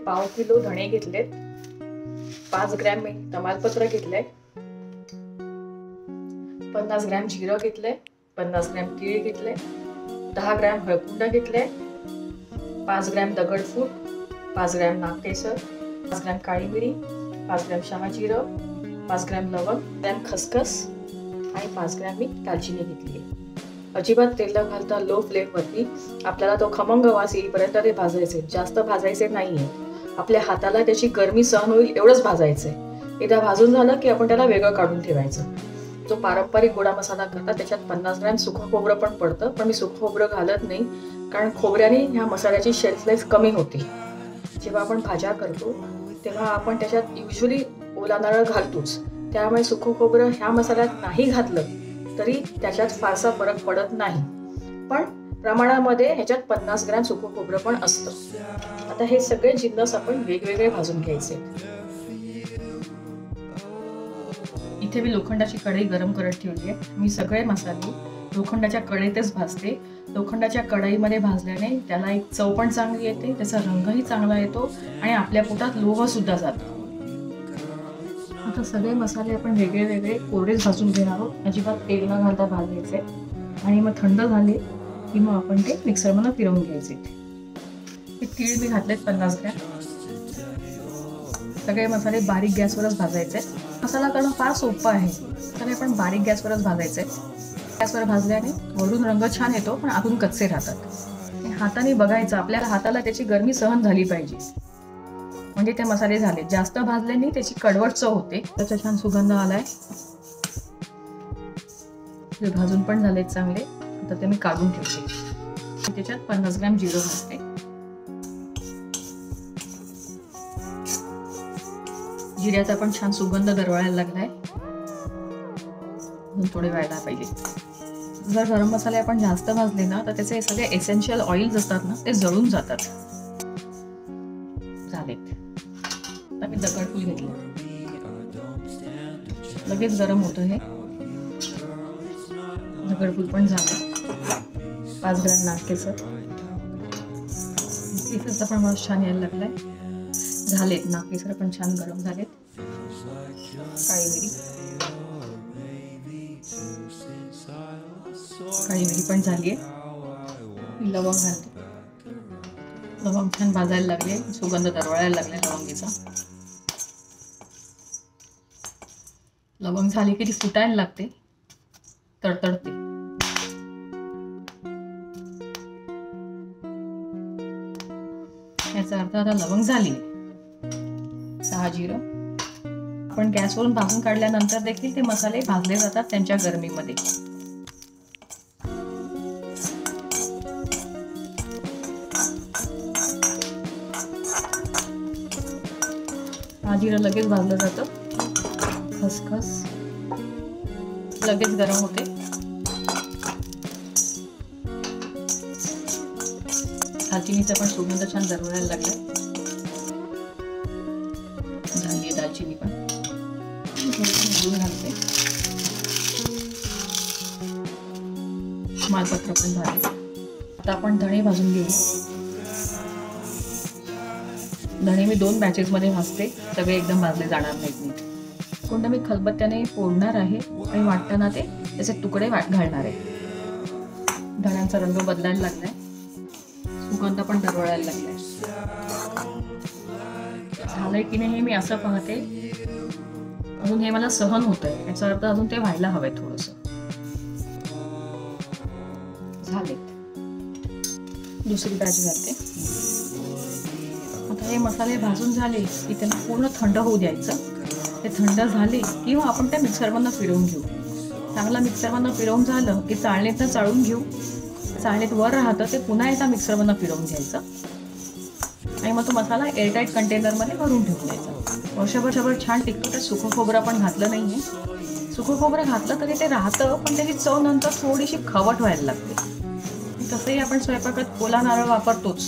पाव किलो धणे घेतलेत, 5 ग्रॅम मी तमालपत्र घेतलंय, 50 ग्रॅम जिरं घेतलंय, 50 ग्रॅम तीळ घेतले, 10 ग्रॅम हळकुंड घेतले, 5 ग्रॅम दगडफूल, 5 ग्रॅम नागकेसर, 5 ग्रॅम काळी मिरी, 5 ग्रॅम शहाजिरं, 5 ग्रॅम लवंग, ग्रॅम खसखस आणि 5 ग्रॅम मी दालचिनी घेतली आहे. अजिबात तेल न घालता लो फ्लेमवरती आपल्याला तो खमंग वास येईपर्यंत ते भाजायचे. जास्त भाजायचे नाहीये, आपल्या हाताला त्याची गरमी सहन होईल एवढंच भाजायचंय. एकदा भाजून झालं की आपण त्याला वेगळं काढून ठेवायचं. जो पारंपरिक गोडा मसाला करतात त्याच्यात 50 ग्रॅम सुकं खोबरं पण पडतं, पण मी सुकं खोबरं घालत नाही, कारण खोबऱ्याने ह्या मसाल्याची शेल्फ लाईफ कमी होते. जेव्हा आपण भाज्या करतो तेव्हा आपण त्याच्यात युजली ओला नारळ घालतोच, त्यामुळे सुकं खोबरं ह्या मसाल्यात नाही घातलं तरी त्याच्यात फारसा फरक पडत नाही. पण प्रमाणामध्ये ह्याच्यात 50 ग्रॅम सुकं खोबरं पण असतं. आता हे सगळे जिन्नस आपण वेगवेगळे भाजून घ्यायचे. इथे मी लोखंडाची कढई गरम करत ठेवली आहे. मी सगळे मसाले लोखंडाच्या कढईतच भाजते. लोखंडाच्या कढईमध्ये भाजल्याने त्याला एक चव पण चांगली येते, त्याचा रंगही चांगला येतो आणि आपल्या पोटात लोह सुद्धा जातो. आता सगळे मसाले आपण वेगळे वेगळे कोरडेच भाजून घेणार आहोत, अजिबात तेल न घालता भाजायचे. आणि मग थंड झाले की मग आपण ते मिक्सरमध्ये फिरवून घ्यायचे. हे तीळ मी घातलेत 50 ग्रॅम. सगळे मसाले बारीक गॅसवरच भाजायचे. मसाला करणं फार सोपं आहे, तर आपण बारीक गॅसवरच भाजायचे. गॅसवर भाजल्याने वरून रंग छान येतो, पण आतून कच्चे राहतात. हाताने बघायचं, आपल्याला हाताला त्याची गरमी सहन झाली पाहिजे, म्हणजे ते मसाले झाले. जास्त भाजल्याने त्याची कडवट चव होते. त्याचा छान सुगंध आलाय, ते भाजून पण झालेत चांगले. आता ते मी काढून ठेवते. त्याच्यात 50 ग्रॅम जिरं घालते. जिऱ्याचा पण छान सुगंध दरवळायला लागलाय, थोडे व्हायला पाहिजे. जर गरम मसाले आपण जास्त भाजले ना तर त्याचे सगळे एसेन्शियल ऑइल्स असतात ना ते जळून जातात. झालेत. आता मी दगडफूल घेतलं, लगेच गरम होतं हे. दगडफूल पण झालं. 5 ग्रॅम नागकेसर, केसरचा पण वास छान यायला लागलाय. झालेत नागकेसर पण छान गरम झालेत. काळी मिरी पण झालीये. लवंग घालते. लवंग छान भाजायला लागले, सुगंध दरवळायला लागले लवंगीचा. लवंग झाली की ती फुटायला लागते, तडतडते. याचा अर्थ आता लवंग झाली. शहाजिरं आपण गॅसवरून भाजून काढल्यानंतर देखील ते मसाले भाजले जातात त्यांच्या गरमीमध्ये. शहाजिरं लगेच भाजलं जातं. खसखस लगेच गरम होते. दालचिनीचा पण सुगंध छान दरवळायला लागलाय. झाली दालचिनी पण घालते. मालपत्र पण झाले. आता आपण धणे भाजून घेऊ. धणे मी 2 बॅचेस मध्ये भाजते, सगळे एकदम भाजले जाणार नाहीत नीट. कोणता मी खलबत्त्याने फोडणार आहे आणि वाटताना ते त्याचे तुकडे घालणार आहे. धण्यांचा रंग बदलायला लागलाय, सुगंध पण दरवळायला लागलाय. झालंय की नाही हे मी असं पाहते. अजून हे मला सहन होतंय, याचा अर्थ अजून ते व्हायला हवंय थोडंसं. झालेत. दुसरी बॅच घालते. आता हे मसाले भाजून झाले की त्यांना पूर्ण थंड होऊ द्यायचं. ते थंड झाले किंवा आपण त्या मिक्सरमधनं फिरवून घेऊ. चांगला मिक्सरमधनं फिरवून झालं की चाळणीतनं चाळून घेऊ. चाळणीत वर राहतं ते पुन्हा एकदा मिक्सरमधनं फिरवून घ्यायचं आणि मग तो मसाला एअरटाईट कंटेनरमध्ये भरून ठेवून द्यायचा. वर्षभर छान टिकतो. त्यात सुकं खोबरं पण घातलं नाहीये. सुकं खोबरं घातलं तरी ते राहतं, पण त्याची चव नंतर थोडीशी खवट व्हायला लागते. तसंही आपण स्वयंपाकात ओला नारळ वापरतोच,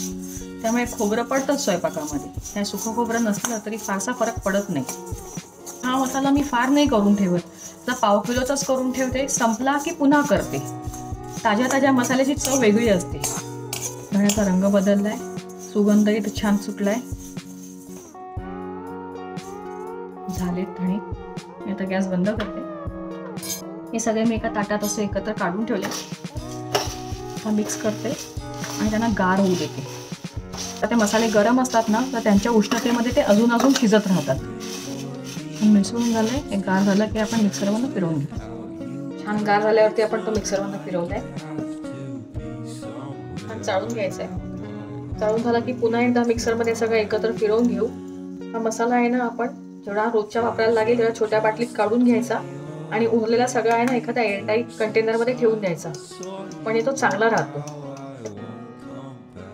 त्यामुळे खोबरं पडतंच स्वयंपाकामध्ये. त्या सुकं खोबरं नसलं तरी फारसा फरक पडत नाही. हा मसाला मी फार नाही करून ठेवत, जर पाव किलोचाच करून ठेवते, संपला की पुन्हा करते. ताज्या मसाल्याची चव वेगळी असते. धण्याचा रंग बदललाय, सुगंधही छान सुटलाय. झालेत धणे. मी आता गॅस बंद करते. हे सगळे मी एका ताटात असे एकत्र काढून ठेवले. आता मिक्स करते आणि त्यांना गार होऊ देते. तर ते मसाले गरम असतात ना, तर त्यांच्या उष्णतेमध्ये ते अजून शिजत राहतात. मिसळून झालंय. हे गार झालं की आपण मिक्सरमधून फिरवून घेऊ. छान गार झाल्यावरती आपण तो मिक्सरमधून फिरवलाय. छान चाळून घ्यायचंय. चाळून झाला की पुन्हा एकदा मिक्सरमध्ये सगळं एकत्र फिरवून घेऊ. हा मसाला आहे ना, आपण जेवढा रोजच्या वापरायला लागेल तेवढा छोट्या बाटलीत काढून घ्यायचा आणि उरलेला सगळा आहे ना एखाद्या एअरटाईट कंटेनरमध्ये ठेवून द्यायचा. पण तो चांगला राहतो.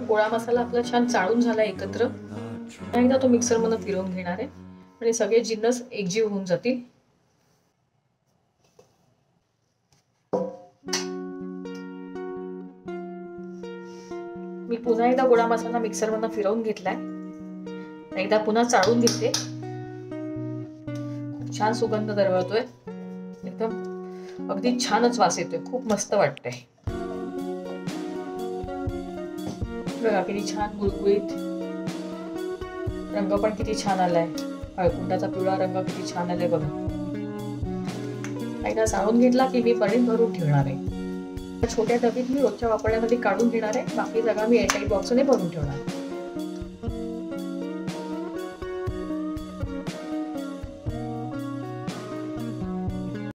गोळा मसाला आपला छान चाळून झाला एकत्र. एकदा तो मिक्सरमधून फिरवून घेणार आहे आणि सगळे जिन्नस एकजीव होऊन जातील. मी पुन्हा एकदा गोळा मसाला मिक्सरमधून फिरवून घेतलाय. एकदा पुन्हा चाळून घेते. खूप छान सुगंध दरवळतोय. एकदम अगदी छानच वास येतोय. खूप मस्त वाटतंय. बघा किती छान गुळगुळीत. रंग पण किती छान आलाय. हळकुंडाचा पिवळा रंग किती छान आलाय बघा. एकदा चाळून घेतला की मी बरणीत भरून ठेवणार आहे. छोट्या डबीत मी रोजच्या वापरण्यासाठी काढून घेणार आहे. बाकी सगळा मी एअरटाईट बॉक्सने भरून ठेवणार.